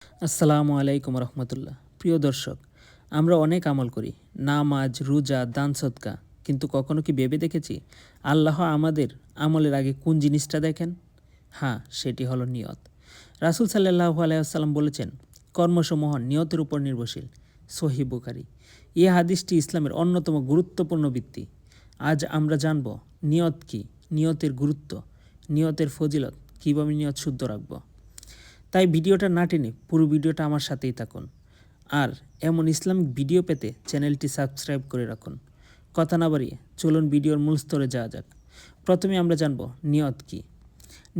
আসসালামু আলাইকুম রহমতুল্লাহ। প্রিয় দর্শক, আমরা অনেক আমল করি, নামাজ, রোজা, দান সদকা, কিন্তু কখনো কি ভেবে দেখেছি আল্লাহ আমাদের আমলের আগে কোন জিনিসটা দেখেন? হ্যাঁ, সেটি হলো নিয়ত। রাসূল সাল্লাল্লাহু আলাইহি ওয়াসাল্লাম বলেছেন, কর্মসমূহ নিয়তের উপর নির্ভরশীল। সহিহ বুখারী। এই হাদিসটি ইসলামের অন্যতম গুরুত্বপূর্ণ ভিত্তি। আজ আমরা জানব নিয়ত কী, নিয়তের গুরুত্ব, নিয়তের ফজিলত, কীভাবে নিয়ত শুদ্ধ রাখব। তাই ভিডিওটা না টেনে পুরো ভিডিওটা আমার সাথেই থাকুন। আর এমন ইসলামিক ভিডিও পেতে চ্যানেলটি সাবস্ক্রাইব করে রাখুন। কথা না বাড়িয়ে চলুন ভিডিওর মূল স্তরে যাওয়া যাক। প্রথমে আমরা জানব নিয়ত কী।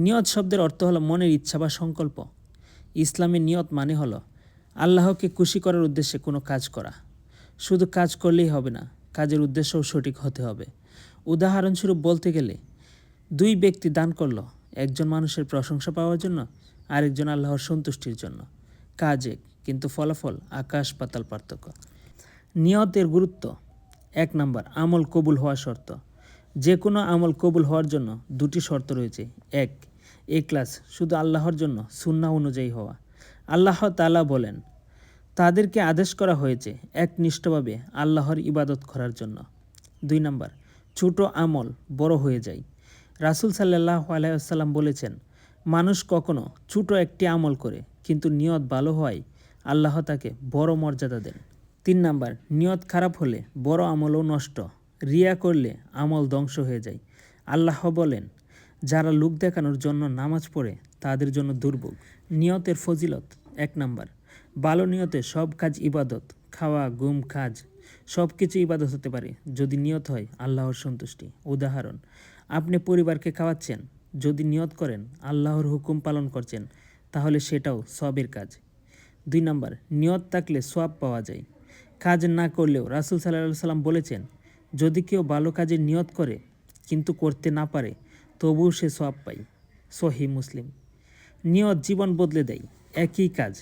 নিয়ত শব্দের অর্থ হলো মনের ইচ্ছা বা সংকল্প। ইসলামে নিয়ত মানে হলো আল্লাহকে খুশি করার উদ্দেশ্যে কোনো কাজ করা। শুধু কাজ করলেই হবে না, কাজের উদ্দেশ্যও সঠিক হতে হবে। উদাহরণস্বরূপ বলতে গেলে, দুই ব্যক্তি দান করলো, একজন মানুষের প্রশংসা পাওয়ার জন্য, আরেকজন আল্লাহর সন্তুষ্টির জন্য। কাজ এক, কিন্তু ফলাফল আকাশ পাতাল পার্থক্য। নিয়তের গুরুত্ব। 1 নাম্বার, আমল কবুল হওয়া শর্ত। যে কোনো আমল কবুল হওয়ার জন্য দুটি শর্ত রয়েছে। 1, ইখলাস, শুধু আল্লাহর জন্য, সুন্নাহ অনুযায়ী হওয়া। আল্লাহ তাআলা বলেন, তাদেরকে আদেশ করা হয়েছে একনিষ্ঠভাবে আল্লাহর ইবাদত করার জন্য। 2 নাম্বার, ছোট আমল বড় হয়ে যায়। রাসূল সাল্লাল্লাহু আলাইহি ওয়াসাল্লাম বলেছেন, মানুষ কখনো ছোট একটি আমল করে, কিন্তু নিয়ত ভালো হওয়ায় আল্লাহ তাকে বড় মর্যাদা দেন। 3 নাম্বার, নিয়ত খারাপ হলে বড় আমলও নষ্ট। রিয়া করলে আমল ধ্বংস হয়ে যায়। আল্লাহ বলেন, যারা লোক দেখানোর জন্য নামাজ পড়ে তাদের জন্য দুর্ভোগ। নিয়তের ফজিলত। 1 নাম্বার, ভালো নিয়তে সব কাজ ইবাদত। খাওয়া, ঘুম, কাজ সব কিছু ইবাদত হতে পারে যদি নিয়ত হয় আল্লাহর সন্তুষ্টি। উদাহরণ, আপনি পরিবারকে খাওয়াচ্ছেন, যদি নিয়ত করেন আল্লাহর হুকুম পালন করছেন, তাহলে সেটাও সওয়াবের কাজ। 2 নাম্বার, নিয়ত থাকলে সওয়াব পাওয়া যায়। কাজ না করলেও রাসূল সাল্লাল্লাহু আলাইহি ওয়াসাল্লাম বলেছেন, যদি কেউ ভালো কাজের নিয়ত করে কিন্তু করতে না পারে, তবুও সে সওয়াব পায়। সহিহ মুসলিম। নিয়ত জীবন বদলে দেয়। একই কাজ,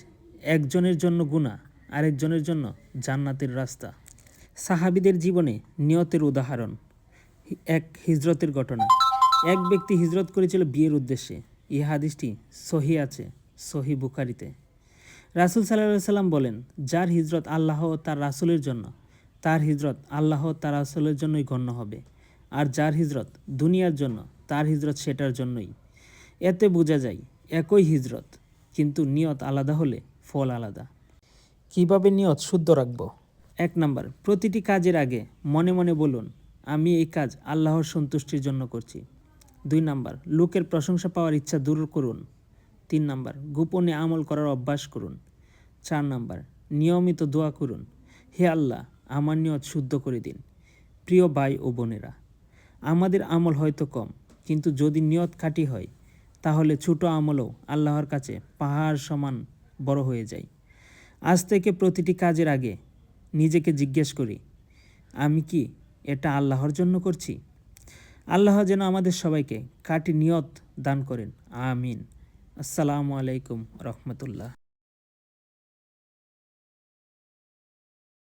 একজনের জন্য গুনাহ, আরেকজনের জন্য জান্নাতের রাস্তা। সাহাবীদের জীবনে নিয়তের উদাহরণ। এক হিজরতের ঘটনা। এক ব্যক্তি হিজরত করেছিল বিয়ের উদ্দেশ্যে। এই হাদিসটি সহিহ আছে, সহিহ বুখারীতে। রাসূল সাল্লাল্লাহু আলাইহি ওয়াসাল্লাম বলেন, যার হিজরত আল্লাহ ও তার রাসূলের জন্য, তার হিজরত আল্লাহ ও তার রাসূলের জন্যই গণ্য হবে। আর যার হিজরত দুনিয়ার জন্য, তার হিজরত সেটার জন্যই। এতে বোঝা যায় একই হিজরত, কিন্তু নিয়ত আলাদা হলে ফল আলাদা। কিভাবে নিয়ত শুদ্ধ রাখব? 1 নাম্বার, প্রতিটি কাজের আগে মনে মনে বলুন, আমি এই কাজ আল্লাহর সন্তুষ্টির জন্য করছি। 2 নাম্বার, লোকের প্রশংসা পাওয়ার ইচ্ছা দূর করুন। 3 নাম্বার, গোপনে আমল করার অভ্যাস করুন। 4 নাম্বার, নিয়মিত দোয়া করুন, হে আল্লাহ, আমার নিয়ত শুদ্ধ করে দিন। প্রিয় ভাই ও বোনেরা, আমাদের আমল হয়তো কম, কিন্তু যদি নিয়ত খাঁটি হয়, তাহলে ছোট আমলও আল্লাহর কাছে পাহাড় সমান বড় হয়ে যায়। আজ থেকে প্রতিটি কাজের আগে নিজেকে জিজ্ঞেস করি, আমি কি এটা আল্লাহর জন্য করছি? আল্লাহ যেন আমাদের সবাইকে খাঁটি নিয়ত দান করেন। আমিন। আসসালামু আলাইকুম রহমতুল্লাহ।